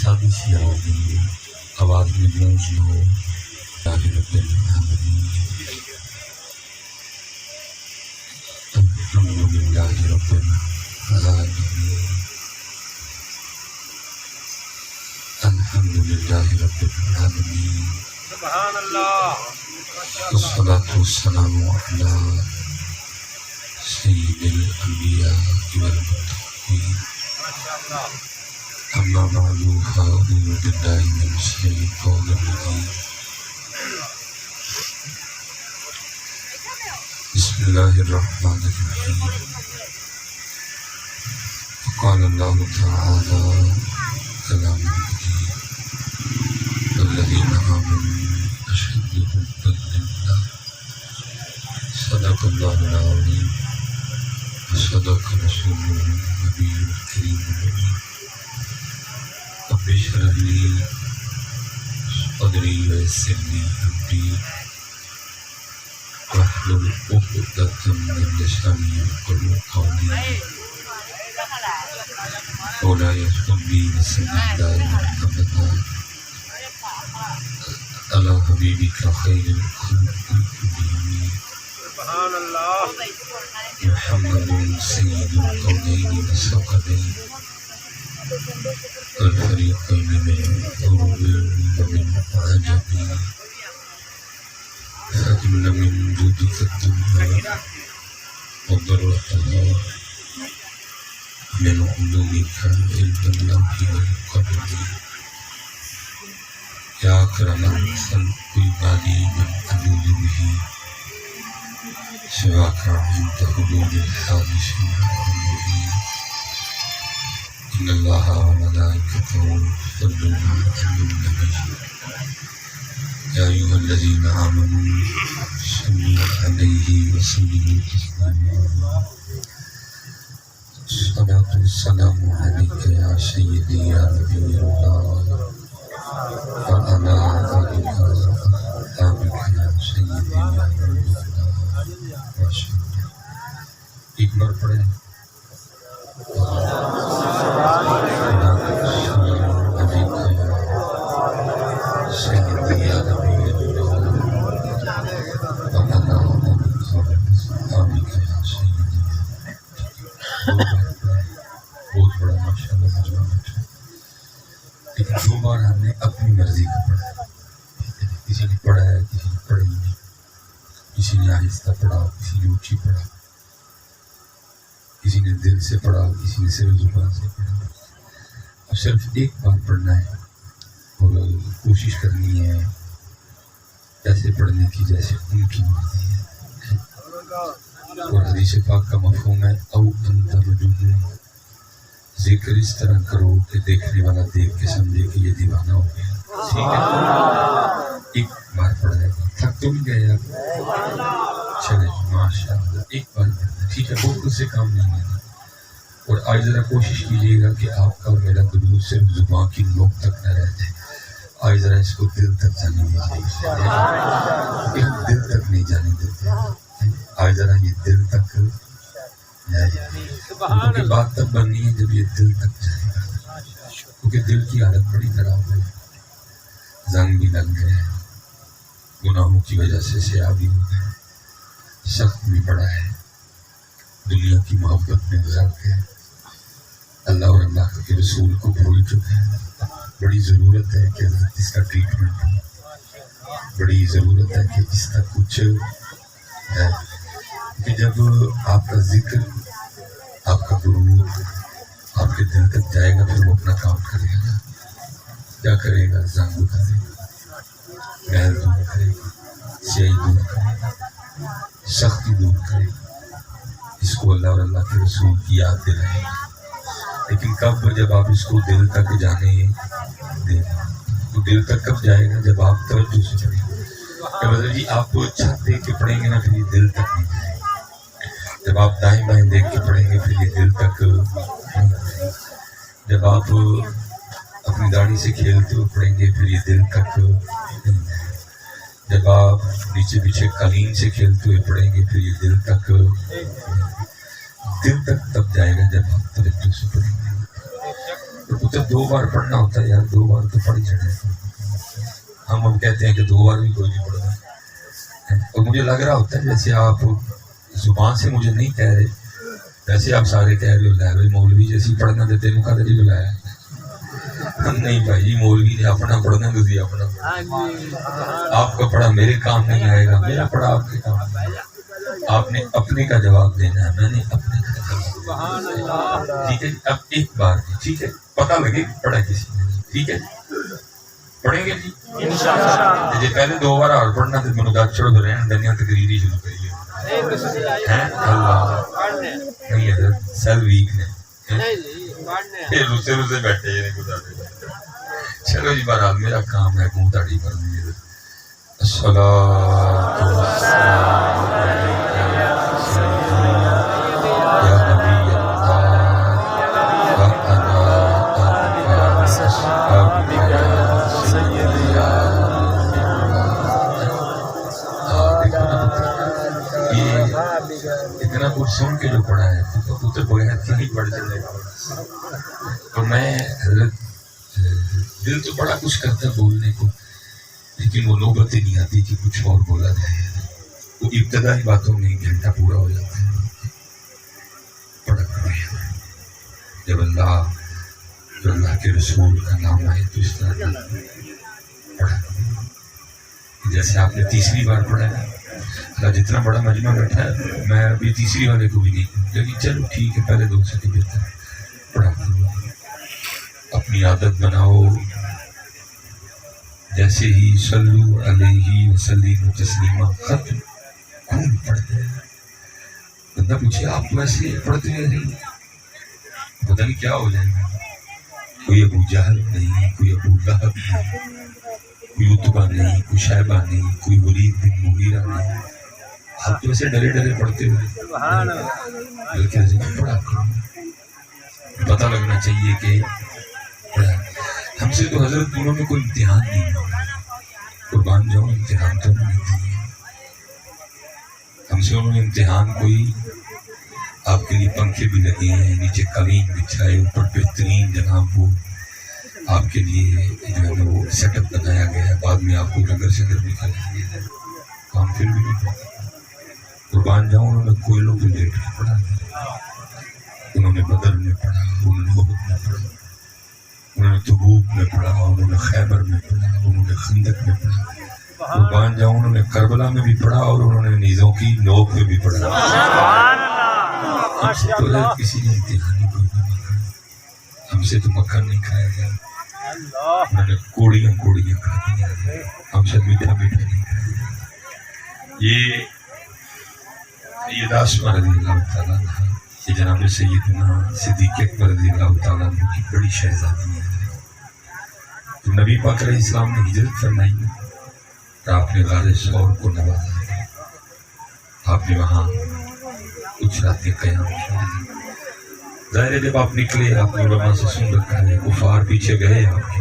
شادی سی ہوگی، آواز میں گونج ہو، رب العالمین الحمد للہ رب العالمین الحمد للہ رب العالمین سبحان اللہ والصلاة والسلام علی سید الانبیاء والمرسلین اما بعد فاعوذ باللہ من الشیطان الرجیم بسم اللہ الرحمن الرحیم وقال اللہ تعالی کلام مجید والذین آمنوا اشد حبا للہ صدق اللہ العظیم وصدق رسوله النبی الکریم الامین رب اشرح لي صدری ویسر لي امری واحلل عقدة من لسانی یفقهوا قولی مولاي صل بسم الله محمد على حبيبك خير الخلق كلهم سبحان اللہ محمد سيد الكونين والثقلين والفريقين من قرب ومن عجب فإن من جودك الدنيا وضرتها من علومك علم اللوح والقلم يا أكرم الخلق البالي من أجود به سواك عند حدود الحادث والأمر إن الله وملائكته يصلون على النبي يا أيها الذين آمنوا صلوا عليه وسلموا تسليما الصلاة والسلام عليك يا سيدي يا نبي الله وعلى آلك وأصحابك يا سيدي يا نبي الله وسلم ایک بار پڑھیں بہت بڑا ماشاء اللہ مجموعہ بیٹھا، لیکن دو بار ہم نے اپنی مرضی کا پڑھا، کسی نے پڑھا ہے کسی نے پڑھا ہی نہیں، کسی نے آہستہ پڑھا کسی نے اونچی پڑھا، کسی نے دل سے پڑھا کسی نے صرف زبان سے پڑھا، اور صرف ایک بار پڑھنا ہے اور کوشش کرنی ہے ایسے پڑھنے کی جیسے ان کی مرضی ہے، اور حدیث پاک کا مفہوم ہے او انت رجل، ذکر اس طرح کرو کہ دیکھنے والا دیکھ کے سمجھے کہ یہ دیوانہ ہو گیا، ٹھیک ہے؟ ایک بار پڑھا ہے، تھک تو نہیں گئے آپ؟ چلے ماشاء اللہ ایک بار پڑھنا، ٹھیک ہے؟ بہت سے کام نہیں لینا، اور آج ذرا کوشش کیجیے گا کہ آپ کا اور میرا درود صرف زبان کی نوک تک نہ رہ جائے، آج ذرا اس کو دل تک جانے دیجیے، دل تک نہیں جانے دیتے، آج ذرا یہ دل تک جائے، کیونکہ بات تب بننی ہے جب یہ دل تک جائے گا، کیونکہ دل کی حالت بڑی خراب ہے، زنگ بھی لگ گئے ہیں، گناہوں کی وجہ سے سیاہ بھی ہو گئے، سخت بھی پڑا ہے، دنیا کی محبت میں غرق ہے، اللہ اور اللہ کے رسول کو بھول چکے ہیں، بڑی ضرورت ہے کہ اس کا ٹریٹمنٹ ہو، بڑی ضرورت ہے کہ اس کا کچھ ہے، کہ جب آپ کا ذکر آپ کا درود آپ کے دل تک جائے گا پھر وہ اپنا کام کرے گا، کیا کرے گا؟ زنگ کرے گا، محل دور کرے گا، سیاہی دور کرے گا، سختی دور کرے گا، اس کو اللہ اور اللہ کے رسول کی یاد دلائے گا، لیکن کب؟ جب آپ اس کو دل تک جانے دیں، تو دل تک کب جائے گا؟ جب آپ توجہ سے پڑھیں گے، کہ مطلب جی آپ کو چھت دیکھ کے پڑھیں گے نا پھر یہ دل تک نہیں جائے گا، جب آپ دائیں بائیں دیکھ کے پڑھیں گے پھر یہ دل تک نہیں جائے گا، جب آپ اپنی داڑھی سے کھیلتے ہوئے پڑھیں گے پھر یہ دل تک نہیں جائے گا، جب آپ پیچھے پیچھے قالین سے کھیلتے ہوئے پڑھیں گے پھر یہ دل تک تب جائے گا جب آپ توجہ سے پڑھیں گے، پتر 2 بار پڑھنا ہوتا ہے یار، 2 بار تو پڑھ ہی جانا ہے. ہم کہتے ہیں کہ 2 بار بھی کوئی نہیں پڑھنا، اور مجھے لگ رہا ہوتا ہے جیسے آپ زبان سے مجھے نہیں کہہ رہے، ویسے آپ سارے کہہ رہے ہو بھائی مولوی جیسی پڑھنا تو تینوں کا نہیں بلایا. نہیں بھائی جی، مولوی نے اپنا پڑھنا تو اپنا پڑھنا. آپ کا پڑھا میرے کام نہیں آئے گا، میرا پڑھا آپ کے کام آئے گا. آپ نے اپنے کا جواب دینا ہے، میں نے اپنے کا جواب دینا. ٹھیک ہے، اب ایک بار ٹھیک ہے، پتہ لگے پڑھا کسی نے. ٹھیک ہے، پڑھیں گے جی انشاءاللہ. جی پہلے 2 بار اور پڑھنا تو منو گل چھوڑ رہن دنیا تقریر ہی شروع کریے. اللہ نہیں ہے سیل ویک نے روسے بیٹھے. چلو جی بہرحال میرا کام ہے منہ تاڑی کرنی. الصلاۃ والسلام یا نبی اللہ اتنا کچھ سن کے جو پڑھا ہے تو پتر بغیر نہیں پڑھ جائے گا. اور میں حضرت دل تو بڑا کچھ کرتا بولنے کو، لیکن وہ نوبت ہی نہیں آتی کہ کچھ اور بولا جائے. وہ ابتدائی باتوں میں 1 گھنٹہ پورا ہو جاتا ہے. پڑھا کرو جب اللہ کے رسول کا نام آئے تو اس طرح پڑھا کرو. جیسے آپ نے تیسری بار پڑھا ہے، اللہ جتنا بڑا مجمع بیٹھا ہے میں ابھی تیسری والے کو بھی نہیں، لیکن چلو ٹھیک ہے پہلے 2 سے بھی بہتر ہے. پڑھا کرو، اپنی عادت بناؤ. جیسے ہی صلو علیہ وسلم تسلیما ختم کون پڑھتے ہیں. بندہ پوچھے آپ تو ایسے پڑھتے ہیں نہیں، پتہ نہیں کیا ہو جائے گا. کوئی ابو جہل نہیں، کوئی ابو لہب نہیں، کوئی عتبہ نہیں، کوئی شیبہ نہیں، کوئی ولید بن مغیرہ نہیں. آپ تو ایسے ڈرے ڈرے پڑھتے ہوئے بلکہ عزیز پڑھا کرو. پتہ لگنا چاہیے کہ ہم سے تو حضرت انہوں نے کوئی امتحان نہیں ہوا. قربان جاؤ امتحان تو نہیں دیے ہم سے انہوں نے. امتحان کوئی آپ کے لیے پنکھے بھی لگے ہیں، نیچے قالین بچھائے، اوپر بہترین جناب وہ آپ کے لیے جو ہے وہ سیٹ اپ بنایا گیا ہے. بعد میں آپ کو لنگر سے اندر نکالا گیا ہے. کام پھر بھی نہیں پڑا. قربان جاؤں انہوں نے کوئلوں پہ لیٹ کے پڑھا، انہوں نے بدر میں پڑھا، انہوں نے احد میں پڑھا، انہوں نے تبوک میں پڑھا، انہوں نے خیبر میں پڑھا، انہوں نے خندق میں پڑھا. قربان جاؤں انہوں نے کربلا میں بھی پڑھا اور انہوں نے نیزوں کی نوک میں بھی پڑھا. ہم سے تو کسی نے امتحان کوئی نہیں مانگا. ہم سے تو مکھن نہیں کھایا گیا، انہوں نے کوڑیاں کھا دیا. ہم سے میٹھا نہیں کھایا. یہ اسما رضی اللہ تعالیٰ عنہ، یہ جناب سیدنا صدیق اکبر رضی اللہ تعالیٰ عنہ کی بڑی شہزادی ہے. تو نبی پاک علیہ السلام نے ہجرت فرمائی اور آپ نے غار ثور کو نوازا. آپ نے وہاں کچھ راتیں قیام کیا. ظاہر ہے جب آپ نکلے آپ نے علماء سے سن رکھا ہے، کفار پیچھے گئے آپ کے،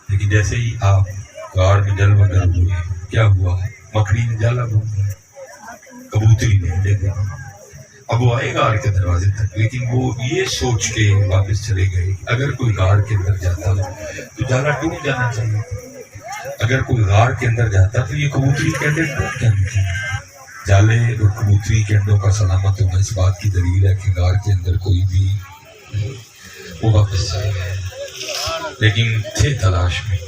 لیکن جیسے ہی آپ غار میں جلوہ گر ہوئے کیا ہوا؟ مکڑی نے جالا بن دیا، کبوتری نے لے گیا. اب وہ آئے غار کے دروازے تک، لیکن وہ یہ سوچ کے واپس چلے گئے اگر کوئی غار کے اندر جاتا تو جالا ٹوٹ جانا چاہیے. اگر کوئی غار کے اندر جاتا تو یہ کبوتری کے انڈے ٹوٹ جانے چاہیے. جالے اور کبوتری کے انڈوں کا سلامت ہونا اس بات کی دلیل ہے کہ غار کے اندر کوئی بھی وہ واپس چلے گئے، لیکن تھے تلاش میں.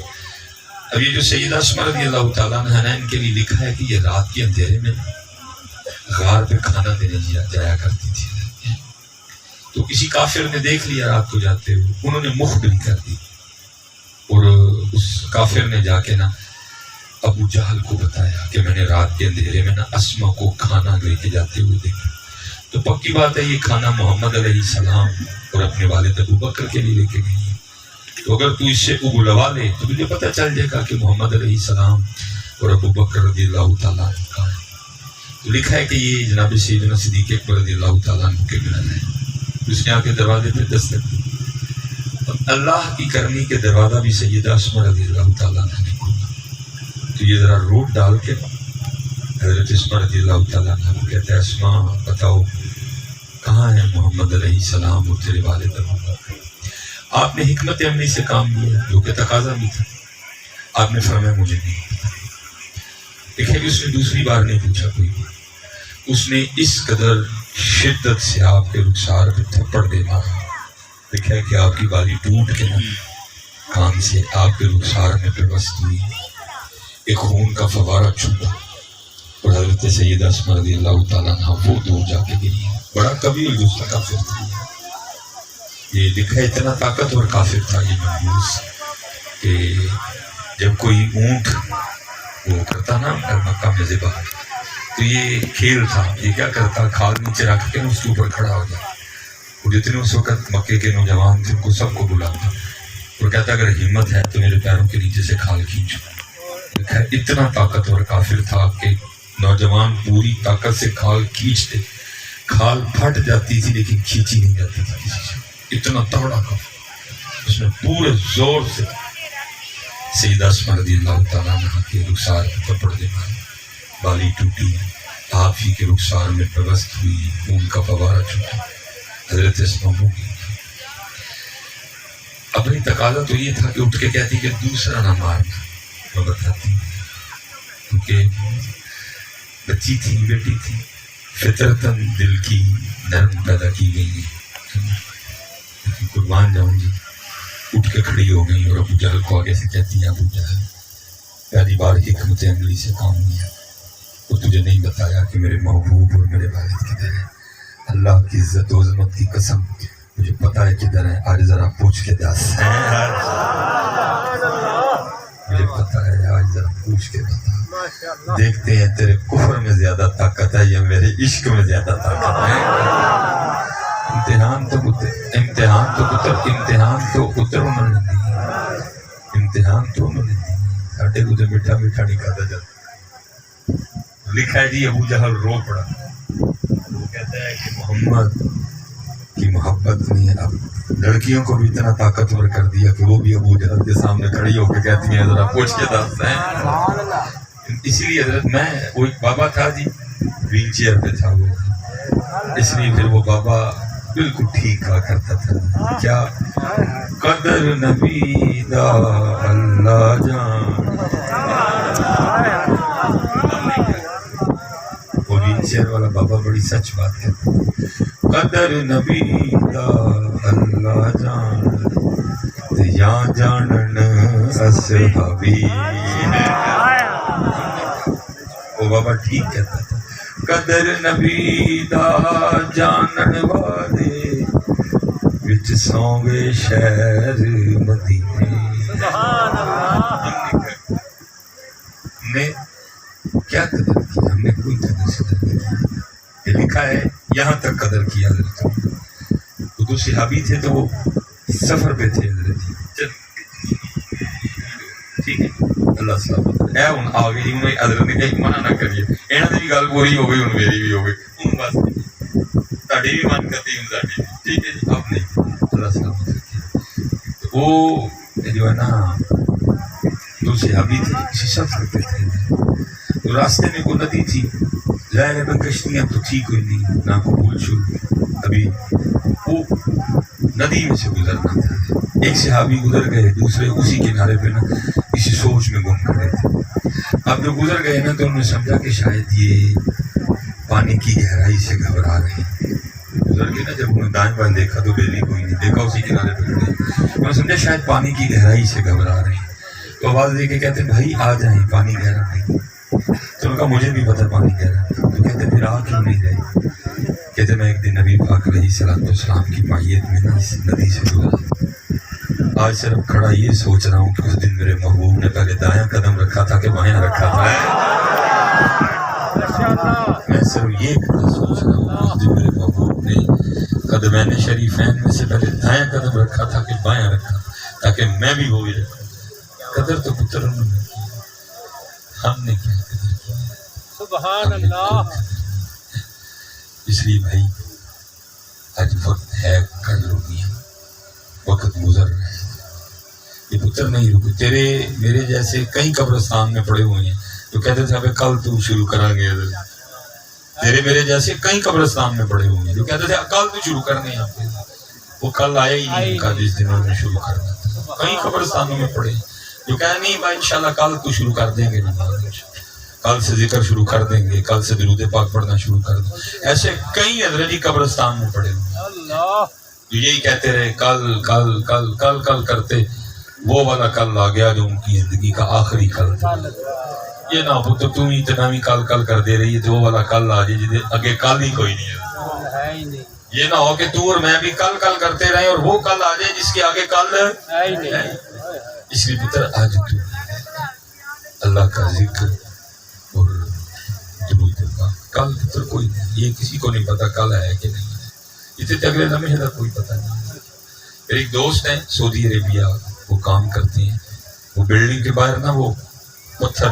اب یہ جو سیدہ اسما رضی اللہ تعالیٰ عنہ ہے ان کے لیے لکھا ہے کہ یہ رات کے اندھیرے میں غار پہ کھانا دینے جایا کرتی تھی. تو کسی کافر نے دیکھ لیا رات کو جاتے ہوئے، انہوں نے مخبری کر دی اور اس کافر نے جا کے نا ابو جہل کو بتایا کہ میں نے رات کے اندھیرے میں نا اسما کو کھانا لے کے جاتے ہوئے دیکھا. تو پکی بات ہے یہ کھانا محمد علیہ السلام اور اپنے والد ابو بکر کے لیے لے کے گئی ہے. تو اگر تو اس سے اگلوا لے تو تجھے پتہ چل جائے گا کہ محمد علیہ السلام اور ابو بکر رضی اللہ تعالیٰ عنہ کا ہے. تو لکھا ہے کہ یہ جناب سیدنا صدیق اکبر رضی اللہ تعالیٰ عنہ کے گھر ہے. اس نے آ کے دروازے پہ دستک دی. اللہ کی کرنی کے دروازہ بھی سیدہ اسما رضی اللہ تعالیٰ عنہ نے کھولا. تو یہ ذرا روٹ ڈال کے حضرت اسما رضی اللہ تعالیٰ عنہ کو کہتا ہے اسما بتاؤ کہاں ہے محمد علیہ السلام اور تیرے والد ابو بکر؟ آپ نے حکمت عملی سے کام لیا جو کہ تقاضا بھی تھا. آپ نے فرمایا مجھے نہیں پتا. دیکھیں اس نے دوسری بار نہیں پوچھا کوئی بات. اس نے اس قدر شدت سے آپ کے رخسار پہ تھپڑ دے مارا. دیکھا کہ آپ کی بالی ٹوٹ کے نا کان سے آپ کے رخسار میں پیوست ہوئی. ایک خون کا فوارہ چھوٹا اور حضرت سید اسما رضی اللہ تعالیٰ عنہ وہ دور جا کے گری. بڑا کبھی دوسرا کافر تھا. یہ لکھا اتنا طاقتور کافر تھا یہ محبوس کہ جب کوئی اونٹ وہ کرتا نا مکہ میں ذبح تو یہ کھیل تھا. یہ کیا کرتا کھال نیچے رکھ کے اس کے اوپر کھڑا ہو جاتا. وہ جتنے اس وقت مکے کے نوجوان تھے ان کو سب کو بلاتا اور کہتا اگر ہمت ہے تو میرے پیروں کے نیچے سے کھال کھینچو. اتنا طاقتور کافر تھا کہ نوجوان پوری طاقت سے کھال کھینچتے. کھال پھٹ جاتی تھی لیکن کھینچی نہیں جاتی تھی کسی سے. اتنا تگڑا کافر. اس نے پورے زور سے سیدہ اسما رضی اللہ تعالیٰ عنہ کے رخسار پہ تھپڑ دے مارے. بالی ٹوٹی. آپ ہی کے رخسار میں پیوست ہوئی. خون کا فوارہ چھوٹا. حضرت اسما ہو گئی. اپنی تقاضا تو یہ تھا کہ اٹھ کے کہتی کہ دوسرا نہ مارنا. میں بتاتی کیونکہ بچی تھی بیٹی تھی فطرتاً دل کی نرم پیدا کی گئی ہے. لیکن قربان جاؤں گی اٹھ کے کھڑی ہو گئی اور ابو جہل کو آگے سے کہتی ہے ابو جہل پہلی بار حکمت عملی سے کام لیا اور تجھے نہیں بتایا کہ میرے محبوب اور میرے والد کدھر ہے. اللہ کی عزت و عظمت کی قسم مجھے پتا ہے کدھر ہے. آج ذرا پوچھ کے دس. مجھے پتا ہے آج ذرا پوچھ کے بتا. دیکھتے ہیں تیرے کفر میں زیادہ طاقت ہے یا میرے عشق میں زیادہ طاقت ہے. امتحان تو انہوں نے دی. امتحان تو انہوں نے دی. ساڈے کو تو میٹھا میٹھا نہیں کھاتا جاتا. لکھا ہے جی ابو جہل رو پڑا. وہ کہتا ہے کہ محمد کی محبت نے اب لڑکیوں کو بھی اتنا طاقتور کر دیا کہ وہ بھی ابو جہل کے سامنے کھڑی ہو کے کہتی ہیں ذرا پوچھ کے دس ہیں. اسی لیے حضرت میں وہ ایک بابا تھا جی ویل چیئر پہ تھا وہ. اس لیے پھر وہ بابا بالکل ٹھیک کہا کرتا تھا کیا قدر نبی دا اللہ جان. وہ ویل چیئر والا بابا بڑی سچ بات کہتا. قدر نبی دا اللہ جان یا جانن اصحابی. وہ بابا ٹھیک کہتا تھا قدر نبی دا جانن والے وچ سووے شہر مدینے. ہم نے کیا قدر کی؟ ہم نے کوئی قدر سے نہیں کی. یہ لکھا ہے یہاں تک قدر کیا حضرت. وہ تو صحابی تھے تو وہ سفر پہ تھے حضرت. ٹھیک ہے اللہ سلامت ہے. ہوں آ گئی ہوں حضرت نے کہیں منع نہ کریے. یہاں سے بھی گل پوری ہو گئی ہوں میری بھی ہو گئی ہوں بس تاڑی بھی من کرتی ہوں ساڑی. ٹھیک ہے جی اب نہیں اللہ سلامت رکھیے. تو وہ جو ہے نا دو صحابی تھے کسی سفر پہ تھے. تو راستے میں کوئی ندی تھی. ظاہر ہے کشتیاں تو ٹھیک ہوئی نہیں نہ کو پول شروع. ابھی وہ ندی میں سے گزرنا تھا. ایک صحابی گزر گئے دوسرے اسی کنارے پہ نا کسی سوچ میں گم کھڑے تھے. اب جو گزر گئے نا تو انہوں نے سمجھا کہ شاید یہ پانی کی گہرائی سے گھبرا رہے ہیں. گزر کے نا جب انہوں نے دائیں بائیں دیکھا تو بیلی کوئی نہیں. دیکھا اسی کنارے پہ کھڑے. انہوں نے سمجھا شاید پانی کی گہرائی سے گھبرا رہے ہیں. تو آواز دے کے کہتے بھائی آ جائیں پانی گہرا نہیں. تو ان کا مجھے بھی پتا پانی گہرا. تو کہتے پھر آ کیوں نہیں رہے؟ کہتے میں ایک دن نبی پاک علیہ الصلوۃ والسلام کی معیت میں نا اس ندی سے گزرا. آج صرف کھڑا یہ سوچ رہا ہوں کہ اس دن میرے محبوب نے پہلے دایاں قدم رکھا تھا کہ بایاں رکھا تھا. میں صرف یہ سوچ رہا ہوں اس دن میرے محبوب نے قدمین شریفین میں سے پہلے دایاں قدم رکھا تھا کہ بایاں رکھا تاکہ میں بھی وہی رکھوں. قدر تو پتر انہوں نے کی. ہم نے کیا قدر کی؟ سبحان اللہ. اس لیے بھائی آج وقت ہے کر لو گیا. وقت گزر رہا ہے. یہ پتر نہیں رکو. تیرے میرے جیسے کئی قبرستان میں پڑے ہوئے ہیں تو کہتے تھے ابھی کل تو شروع کریں گے. تیرے میرے جیسے کئی قبرستان میں پڑے ہوئے ہیں جو کہتے تھے کل تو شروع کریں گے. یہاں پہ وہ کل آیا ہی نہیں، کل اس دنوں میں شروع کرنا تھا. کئی قبرستانوں میں پڑے جو کہا نہیں بھائی انشاءاللہ کل تو شروع کر دیں گے نماز، کل سے ذکر شروع کر دیں گے، کل سے درود پاک پڑھنا شروع کر دیں. ایسے کئی حضرت جی قبرستان میں پڑے اللہ جو یہی کہتے رہے کل کل کل کل کل کرتے. وہ والا کل آ گیا جو ان کی زندگی کا آخری کل تھا. یہ نہ ہو تو تم اتنا بھی کل کل کر دے رہی ہے تو وہ والا کل آ جائے جسے آگے کل ہی کوئی نہیں ہے. یہ نہ ہو کہ تو اور میں بھی کل کل کرتے رہیں اور وہ کل آ جائے جس کے آگے کل ہے. اس لیے پتر آج تو اللہ کا ذکر اور درود پاک کل پتر کوئی نہیں. یہ کسی کو نہیں پتا کل ہے کہ نہیں ہے. اتنے اگلے لمحے کا کوئی پتہ نہیں. ایک دوست ہیں سعودی عربیہ، وہ کام کرتے ہیں، وہ بلڈنگ کے باہر نا وہ پتھر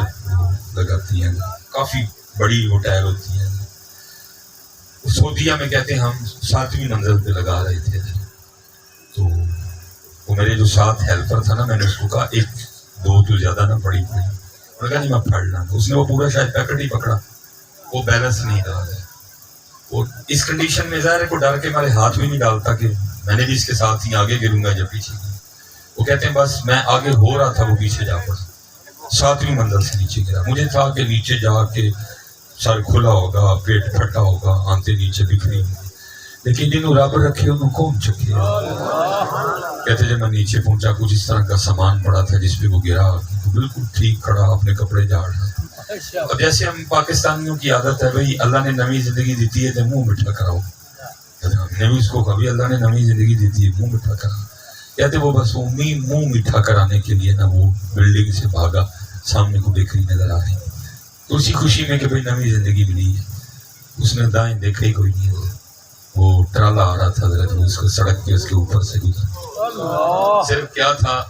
لگاتی ہیں، کافی بڑی وہ ٹائر ہوتی ہیں. سعودیہ میں کہتے ہیں ہم 7ویں منزل پہ لگا رہے تھے تو وہ میرے جو ساتھ ہیلپر تھا نا، میں نے اس کو کہا ایک دو تو زیادہ نہ پڑی انہوں نے کہا نہیں میں پڑھ لاں. اس نے وہ پورا شاید پیکٹ ہی پکڑا، وہ بیلنس نہیں رہا ہے. وہ اس کنڈیشن میں ظاہر ہے کو ڈر کے ہمارے ہاتھ بھی نہیں ڈالتا کہ میں نے بھی اس کے ساتھ ہی آگے گروں گا یا پیچھے. وہ کہتے ہیں بس میں آگے ہو رہا تھا وہ پیچھے جا پڑا، 7ویں منزل سے نیچے گرا. مجھے تھا کہ نیچے جا کے سر کھلا ہوگا، پیٹ پھٹا ہوگا، آنتے نیچے بکھری ہوگی، لیکن جنہوں رب رکھے انہوں کون چکے. کہتے جب میں نیچے پہنچا کچھ اس طرح کا سامان پڑا تھا جس پہ وہ گرا تو بالکل ٹھیک کھڑا اپنے کپڑے جھاڑ رہا تھا. اور جیسے ہم پاکستانیوں کی عادت ہے بھئی اللہ نے نئی زندگی دیتی ہے تو منہ مٹھا کراؤ. ہم نے بھی اس کو کبھی اللہ نے نئی زندگی دیتی ہے منہ مٹھا کرا. کہتے وہ بس منہ میٹھا کرانے کے لیے نا وہ بلڈنگ سے بھاگا، سامنے کو بیکری نظر آ رہی تو اسی خوشی میں کہ بھئی نئی زندگی ملی ہے. اس نے دائیں دیکھا ہی کوئی نہیں. وہ ٹرالا آ رہا تھا حضرت، اس کو سڑک پہ اس کے اوپر سے گزرا. صرف کیا تھا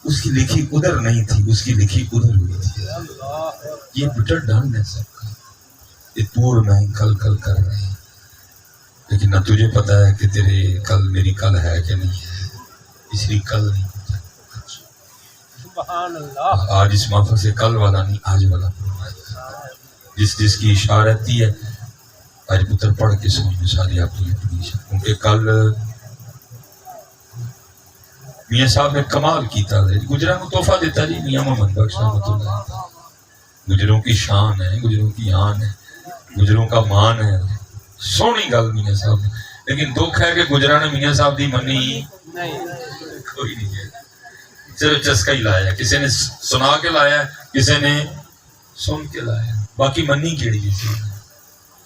اس کی لکھی ادھر نہیں تھی، اس کی لکھی ادھر ہوئی تھی. یہ بٹر ڈن ہے سب کا. یہ پور میں کل کل کر رہے ہیں لیکن نہ تجھے پتا ہے کہ تیرے کل میری کل ہے کہ نہیں ہے. اس لیے کل نہیں ہوتا. سبحان اللہ. آج اس محفل سے کل والا نہیں آج والا. جس جس کی اشارتی ہے آج پتر پڑھ کے سمجھ ساری آپ کی اپنی. کیونکہ کل میاں صاحب نے کمال کیتا ہے. گجرا کو تحفہ دیتا جی میاں محمد بخش رحمۃ اللہ. گجروں کی شان ہے، گجروں کی آن ہے، گجروں کا مان ہے. سونی گل میاں صاحب نے، لیکن دکھ ہے کہ گجرا نے میاں صاحب دی منی کوئی نہیں ہے. صرف چسکا ہی لایا، کسی نے سنا کے لایا، کسی نے سن کے لایا. باقی منی کیڑی جی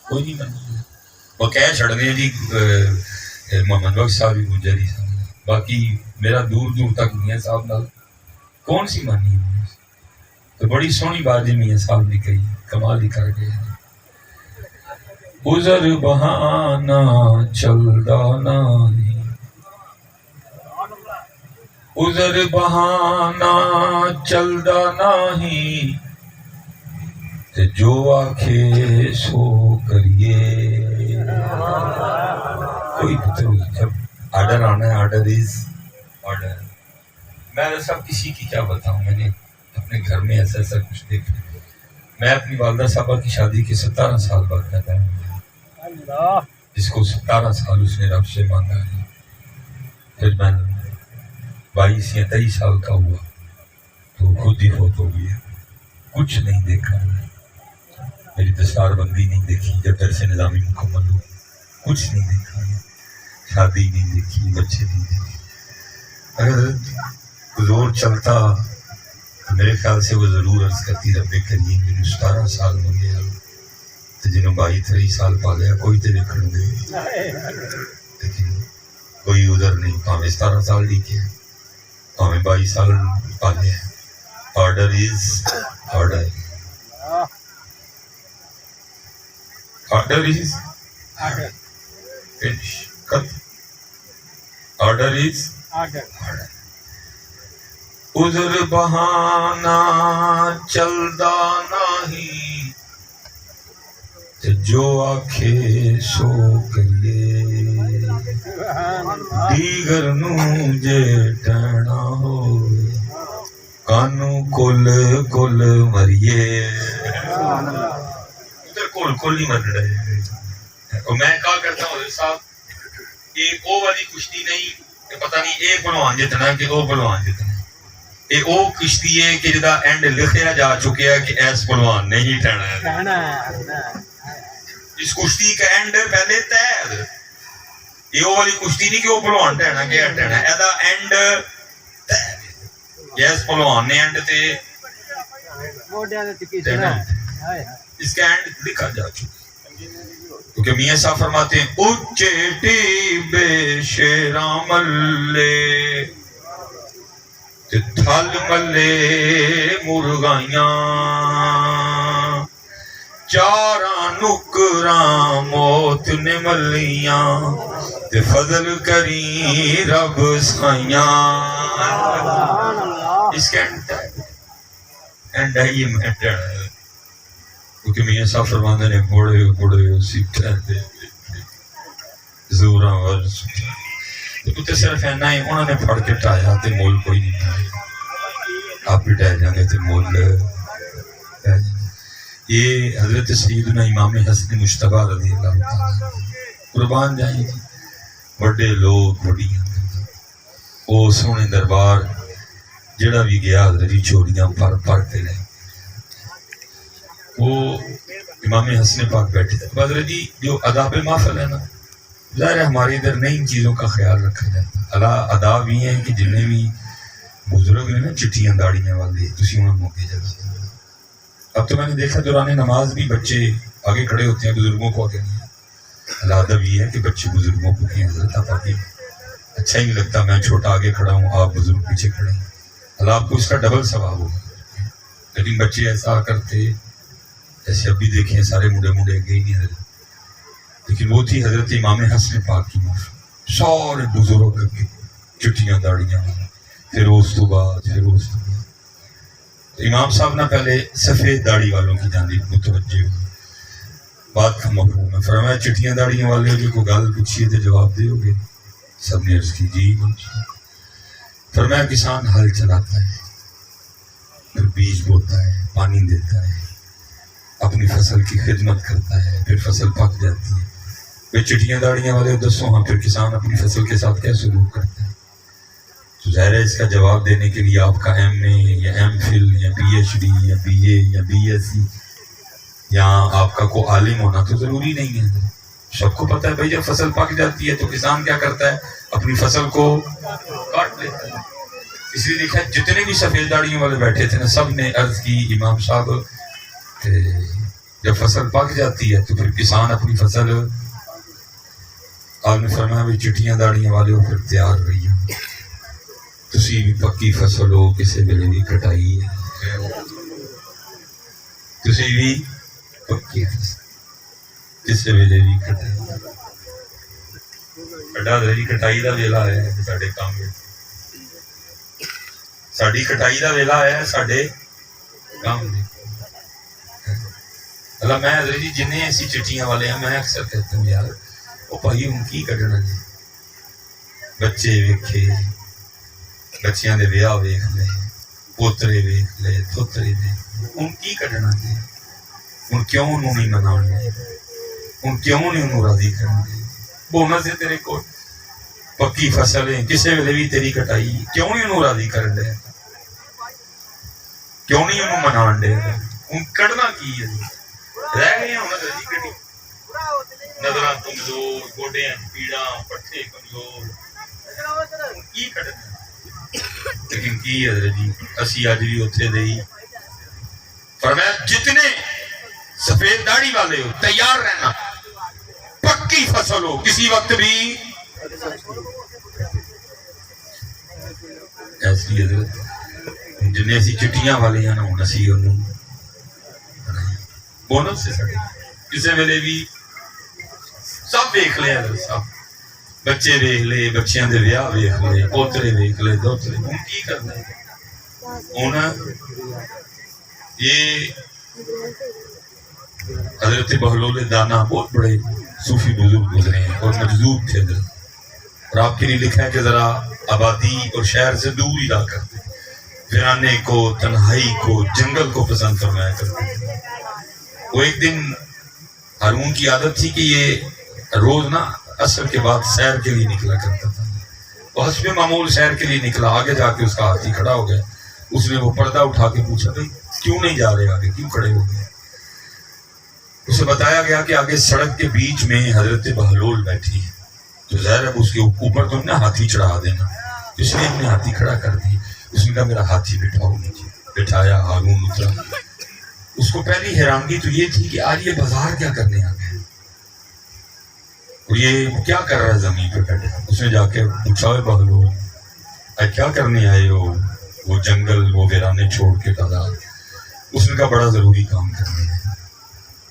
کوئی نہیں منی. وہ کہہ چھڑنے جی محمد بخش صاحب بھی گجری صاحب. باقی میرا دور دور تک میاں صاحب نال کون سی مانی. تو بڑی سونی بات جی میاں صاحب نے کہی، کمال ہی کر گئے. عذر بہانا چلدا نہیں، عذر بہانا چلدا نہیں، تے جو آکھے سو کریے. کوئی پتر جب آرڈر آنا ہے، آرڈر از آرڈر. میں سب کسی کی کیا بتاؤں، میں نے اپنے گھر میں ایسا ایسا کچھ دیکھا. میں اپنی والدہ صاحبہ کی شادی کے 17 سال بعد پیدا ہوں. جس کو 17 سال اس نے رب سے مانگا ہے. پھر میں 22 یا 23 سال کا ہوا تو خود ہی فوت ہو گیا. کچھ نہیں دیکھا، میری دستار بندی نہیں دیکھی جب درس نظامی مکمل ہو. کچھ نہیں دیکھا، شادی نہیں دیکھی، بچے نہیں دیکھے. اگر زور چلتا تو میرے خیال سے وہ ضرور عرض کرتی رب کریم جنہوں 17 سال ہو گیا تو جنہوں 22-23 سال پا گیا کوئی تو دیکھن دے. لیکن کوئی ادھر نہیں. پاویں 17 سال دی کے پاویں 22 سال پالے ہیں. Order is order. Order is order. Finish ختم. Order is order. عذر بہانا چلدا نہیں، تے جو آکھے سو کریے. دیگر نو جے ٹہنا ہوئے کانو کل کل مریے. ادھر کل کل ہی مر رہے. اور میں کہا کرتا ہوں صاحب یہ او والی کشتی نہیں کہ پتہ نہیں اے بھلوان جتنا کہ او بھلوان جتنا، یہ او کشتی ہے کہ جدا اینڈ لکھیا جا چکے ہے کہ ایس بھلوان نہیں ٹھہنا ہے، اس کشتی کا اینڈ پہلے طے ہے، یہ او والی کشتی نہیں کہ او بھلوان ٹھہنا کہ اے ٹھہنا، ایدا اینڈ طے ہے، ایس بھلوان نے اینڈ تے اس کا اینڈ لکھا جا چکا، کیونکہ میاں صاحب فرماتے ہیں اچیٹی بے شیراں ملے تے تھل ملے مرغائیاں، چاراں نکراں موت نے ملیاں تے فضل کری رب سائیاں، اس کا اینڈ ہے یہ میٹر ہے، کیونکہ میاں صاحب فرماندے نے بڑے بڑے اسی ٹھہرتے زوراں ورز تو صرف اینا ہی انہوں نے پھڑ کے ٹایا تے مول کوئی نہیں ٹایا، آپ بھی ٹہ جانے تے مول ٹہ جانے۔ یہ حضرت سیدنا امام حسن مجتبیٰ رضی اللہ تعالیٰ قربان جائیں جی، بڑے لوگ بڑی وہ سونے دربار جڑا بھی گیا حضرت جی چوریاں پر کے لیں، وہ امام حسن پاک بیٹھے تھے، حضرت جی جو آداب محفل ہے نا، ظاہر ہے ہمارے ادھر نئی چیزوں کا خیال رکھا جاتا ہے، آداب یہ ہیں کہ جنہیں بھی بزرگ ہیں نا چٹیاں داڑیاں والے تسی انہوں موقع جگہ، اب تو میں نے دیکھا دوران نماز بھی بچے آگے کھڑے ہوتے ہیں بزرگوں کو آگے نہیں، ادب یہ ہے کہ بچے بزرگوں کو کہیں حضرت آپ آگے، اچھا ہی نہیں لگتا میں چھوٹا آگے کھڑا ہوں آپ بزرگ پیچھے کھڑے ہیں، اللہ آپ کو اس کا ڈبل ثواب ہوگا، لیکن بچے ایسا کرتے ایسے اب بھی دیکھیں سارے مڈے گئی نہیں حضرت، لیکن وہ تھی حضرت امام حسن پاک کی محفل، سارے بزرگ کے چٹیاں داڑیاں، پھر اس تو بعد امام صاحب نہ پہلے سفید داڑھی والوں کی جانب متوجہ ہوئے، بات کا مفہوم ہے، فرمایا چٹیاں داڑیاں والے جو کو گل پوچھیے تو جواب دے ہوگے، سب نے عرض کی جی، فرمایا کسان ہل چلاتا ہے، پھر بیج بوتا ہے، پانی دیتا ہے، اپنی فصل کی خدمت کرتا ہے، پھر فصل پک جاتی ہے، پھر چٹیاں داڑیاں والے دسو ہاں پھر کسان اپنی فصل کے ساتھ کیا سلوک کرتا ہے، تو ظاہر ہے اس کا جواب دینے کے لیے آپ کا ایم اے یا ایم فل یا پی ایچ ڈی یا بی اے یا بی ایس سی یا آپ کا کوئی عالم ہونا تو ضروری نہیں ہے، سب کو پتہ ہے بھائی جب فصل پک جاتی ہے تو کسان کیا کرتا ہے اپنی فصل کو کاٹ لیتا ہے، اس لیے دیکھا جتنے بھی سفید داڑیوں والے بیٹھے تھے نا سب نے عرض کی امام صاحب جب فصل پک جاتی ہے تو پھر کسان اپنی فصل، آپ نے فرمایا بھی چٹیاں داڑیاں والے ہو پھر تیار رہی ہو، تسی بھی پکی فصل ہو کسی ویلے بھی کٹائی ہے، تسی بھی پکی فصل کسی ویلے بھی کٹائی، کٹائی دا ویلا ہے ساڈے کام، ساڈی کٹائی دا ویلا ہے ساڈے کام، اللہ میں حضرت جی جنہیں ایسی چٹیاں والے ہیں میں اکثر کہتا ہوں یار وہ بھائی ان کی کٹنا جی، بچے ویکھے بچیاں دے ویاہ ویکھ لے، پوترے ویکھ لے، دھوترے ویکھ لے، ان کی کٹنا جی، ان کیوں انہوں نہیں مناؤں گے، ان کیوں نہیں انہوں راضی کریں گے، بونس ہے تیرے کو پکی فصل ہے کسے ویلے بھی تیری کٹائی، کیوں نہیں انہوں راضی کریں دے، کیوں نہیں انہوں مناؤں دے، ان کٹنا کی ہے رہ گئے ہیں انہوں نے کٹی، نظرہ کمزور، گوڑے پیڑاں، پٹھے کمزور، کی کٹنا، لیکن کی حضرت جی اسی آج بھی اتھے دے، فرمایا جتنے سفید داڑھی والے ہو تیار رہنا، پکی فصل ہو کسی وقت بھی ایسی حضرت جنہیں اسی چٹیاں والے ہیں نا ہوں اسی انہوں بونس سے سکے کسی ویلے بھی سب ویکھ لے حضرت صاحب، بچے ویکھ لے، بچیاں دے ویاہ ویکھ لے، پوترے ویکھ لے، دوترے، ان کی کرنا ہے انہاں یہ حضرت بہلول دانا بہت بڑے صوفی بزرگ گزرے ہیں اور مجذوب تھے حضرت، اور آپ کے لیے لکھا ہے کہ ذرا آبادی اور شہر سے دور ہی رہا کرتے، ویرانے کو، تنہائی کو، جنگل کو پسند فرمایا کرتے۔ وہ ایک دن ہارون کی عادت تھی کہ یہ روز نا اثر کے بعد سیر کے لیے نکلا کرتا تھا. وہ حسب معمول سیر کے لیے نکلا. آگے جا کے اس کا ہاتھی کھڑا ہو گیا. اس نے وہ پردہ اٹھا کے پوچھا بھائی کیوں نہیں جا رہے آگے, کیوں کھڑے ہو گئے؟ اسے بتایا گیا کہ آگے سڑک کے بیچ میں حضرت بہلول بیٹھی ہے, تو ظاہر ہے اس کے اوپر تو نہ ہاتھی چڑھا دینا, اس نے اپنے ہاتھی کھڑا کر دی. اس نے کہا میرا ہاتھی بٹھاؤ نیچے. بٹھایا, ہارون اترا. اس کو پہلی حیرانگی تو یہ تھی کہ آج یہ بازار کیا کرنے آ گئے, اور یہ کیا کر رہا ہے زمین پہ بیٹھے. اس نے جا کے پوچھا بہلول کیا کرنے آئے ہو, وہ جنگل وہ ویرانے چھوڑ کے بازار. اس نے کہا بڑا ضروری کام کرنے ہے.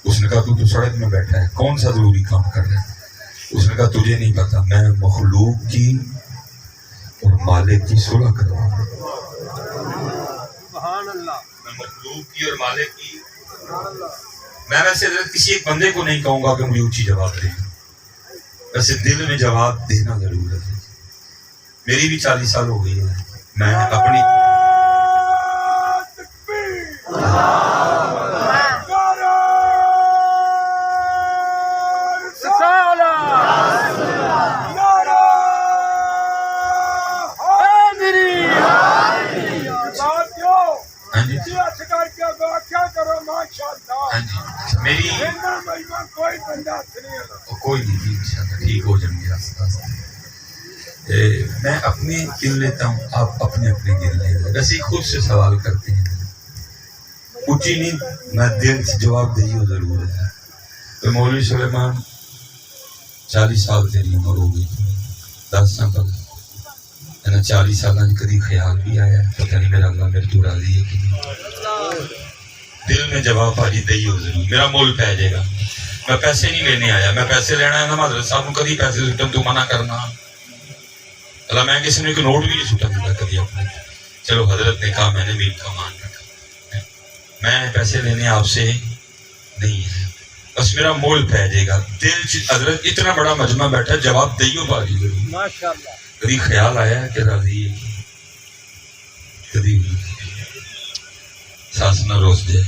اس نے کہا تو سڑک میں بیٹھا ہے, کون سا ضروری کام کر رہا ہے؟ اس نے کہا تجھے نہیں پتا, میں مخلوق کی اور مالک کی صلح کروا رہا ہوں. سبحان اللہ. میں مخلوق کی اور مالک کی. میں ویسے کسی ایک بندے کو نہیں کہوں گا کہ مجھے اونچی جواب دے, ویسے دل میں جواب دینا ضرور ہے. میری بھی 40 سال ہو گئی ہے. میں اپنی میری کوئی نہیں, ٹھیک ہو جائیں گے آستے آستے. میں اپنے گن لیتا ہوں, آپ اپنے اپنے گن لیں. ویسے ہی خود سے سوال کرتے ہیں, اونچی نہیں, میں دل سے جواب دہی ہو ضرور ہے. تو مولوی سلیمان 40 سال تیری عمر ہو گئی, 10 سال پہلے 40 سالہ کدی خیال بھی آیا پتہ نہیں میرا اللہ میرے تو راضی ہے کہ نہیں. دل میں جواب حاجی دہی ہو ضرور. میرا مول پہ جائے گا. میں پیسے نہیں لینے آیا, میں پیسے لینا ہے نا حضرت صاحب کدی پیسے سٹم تو منع کرنا. اللہ میں کسی نے کوئی نوٹ بھی نہیں سٹا دیتا کدی اپنے. چلو حضرت نے کہا میں نے بھی کا مان رکھا, میں پیسے لینے آپ سے نہیں ہے, بس میرا مول پہ جائے گا. دل حضرت اتنا بڑا مجمع بیٹھا, جواب دہیو باجی ضرور. ماشاءاللہ. کدی خیال آیا ہے کہ راضی ہے, کدی ساس نہ روس جائے,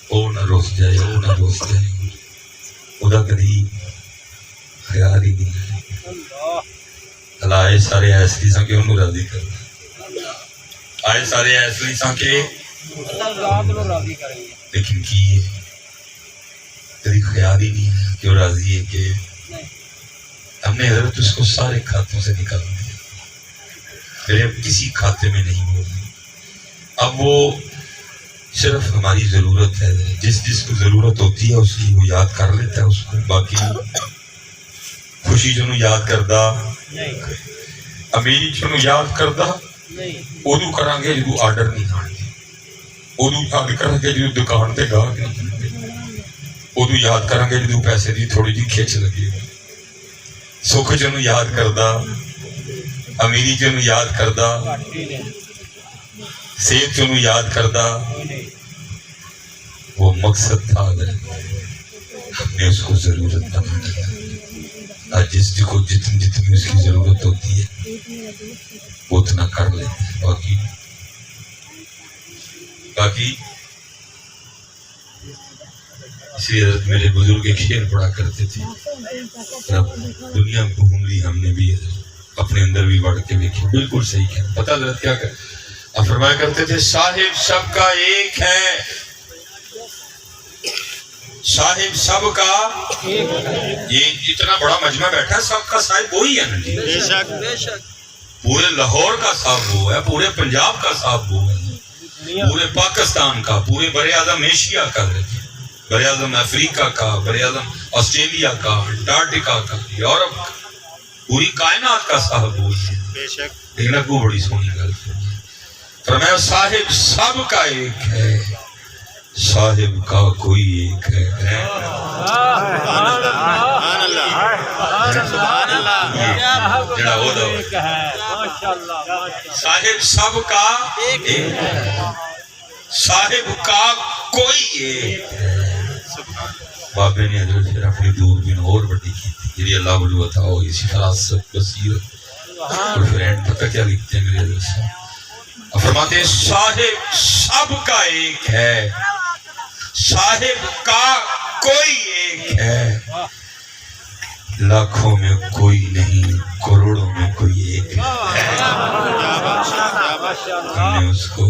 او نہ روس جائے, او نہ روس جائے, خدا کدی خیال ہی نہیں. اللہ آئے سارے ایسے سا کہ انہوں راضی کر, آئے سارے ایسے سا کہ لیکن کی کدی خیال ہی نہیں کہ وہ راضی ہے کہ ہم نے حضرت اس کو سارے کھاتوں سے نکال دیا. پھر اب کسی کھاتے میں نہیں بول رہی. اب وہ صرف ہماری ضرورت ہے, جس جس کو ضرورت ہوتی ہے اس کی وہ یاد کر لیتا ہے اس کو. باقی خوشی جو یاد کردہ, امیری جو یاد کردہ, ادو کریں گے جدو آرڈر نہیں آنے گے, ادو یاد کریں گے جدو دکان تے گاہک نہیں, ادو یاد کریں گے جدو پیسے دی تھوڑی جی کھچ لگے. سکھ جو یاد کردہ, امیری جو یاد کردہ, صحت جو یاد کردہ, وہ مقصد تھا ہم نے اس کو ضرورت نہ بنایا. آج جس کو جتنی اس کی ضرورت ہوتی ہے وہ اتنا کر لیتے ہیں. باقی اسی حضرت میرے بزرگ ایک شعر پڑھا کرتے تھے, دنیا گھوم لی ہم نے بھی, اپنے اندر بھی بڑھ کے دیکھی. بالکل صحیح کہا. پتہ حضرت کیا کہ آپ فرمایا کرتے تھے صاحب سب کا ایک ہے, صاحب سب کا. یہ اتنا بڑا مجمع بیٹھا, سب کا صاحب وہی ہے نا جی. بے شک بے شک. پورے لاہور کا صاحب وہ ہے, پورے پنجاب کا صاحب وہ ہے, پورے پاکستان کا, پورے بر اعظم ایشیا کا, بر اعظم افریقہ کا, بر اعظم آسٹریلیا کا, انٹارکٹیکا کا, یورپ کا, پوری کائنات کا صاحب وہی ہے. بے شک. لیکن اب وہ بڑی سونی گل فرمایا صاحب سب کا ایک ہے, صاحب کا کوئی ایک ہے. صاحب سب کا ایک ہے, صاحب کا کوئی ایک ہے. بابے نے حضرت پھر اپنی دوربین اور بڑی کی تھی, یہ اللہ بلو عطا ہو, اسی فراست بصیرت. اور پھر اینڈ پتہ کیا لکھتے ہیں میرے حضرت صاحب, فرماتے ہیں صاحب سب کا ایک ہے, صاحب کا کوئی ایک ہے, لاکھوں میں کوئی نہیں، کروڑوں میں کوئی ایک ہے۔ ہم نے اس کو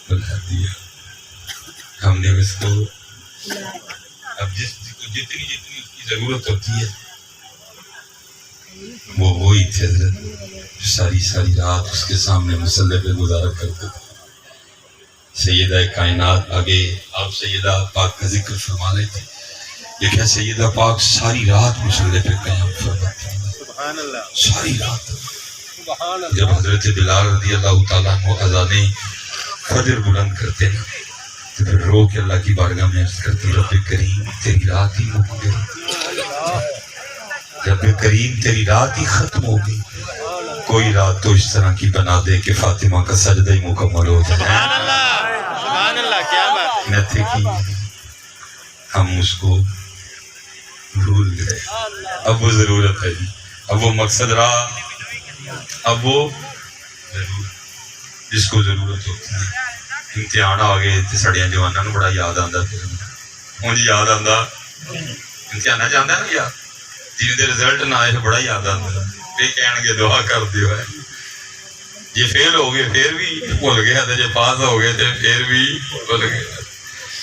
بلا دیا، ہم نے اس کو اب جتنی اس کی ضرورت ہوتی ہے وہ وہی تھے حضرت جو ساری رات اس کے سامنے مسلح پہ گزارا کرتے تھے۔ سیدہ کائنات آگے آپ سیدہ پاک کا ذکر فرما رہے تھے، لیکن سیدہ پاک ساری رات مسلح پہ قیام فرماتی ہیں، سبحان اللہ ساری رات۔ سبحان اللہ جب حضرت بلال رضی اللہ تعالیٰ عنہ اذان فجر بلند کرتے ہیں تو پھر رو کے اللہ کی بارگاہ میں عرض کرتے ہیں، رب کریم تیری رات ہی مک گئی، رب کریم تیری رات ہی ختم ہو گئی، کوئی رات تو اس طرح کی بنا دے کہ فاطمہ کا سجدہ ہی مکمل ہو جائے۔ سبحان اللہ کیا بات نہ تھے کہ ہم اس کو بھول گئے، اب وہ ضرورت ہے جی، اب وہ مقصد رہا، اب وہ ضرورت جس کو ضرورت ہوتی ہے۔ امتحان آ گئے تو سڑیاں جوانوں کو بڑا یاد آتا، پھر مجھے یاد آتا امتحان چاہتا ہے نا یار، جی دے رزلٹ نہ آئے بڑا یاد آتا، یہ کہن گے دعا کر دیو ہے، جی فیل ہو گئے پھر بھی بھول گیا تھا، جی پاس ہو گئے تھے پھر بھی بھول گئے۔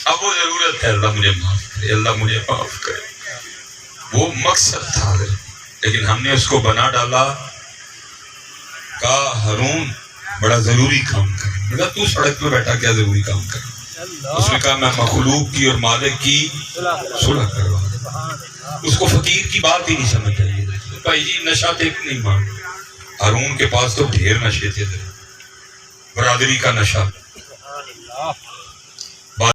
اب وہ ضرورت ہے، اللہ مجھے معاف کرے، اللہ مجھے معاف کرے، وہ مقصد تھا لیکن ہم نے اس کو بنا ڈالا۔ کہا ہارون بڑا ضروری کام کر، مگر تو سڑک پہ بیٹھا کیا ضروری کام کر؟ اس نے کہا میں مخلوق کی اور مالک کی صلح کروا دوں۔ اس کو فقیر کی بات ہی نہیں سمجھ آئی، بھائی جی نشہ دیکھ نہیں مان، ہارون کے پاس تو ڈھیر نشے تھے، برادری کا نشہ،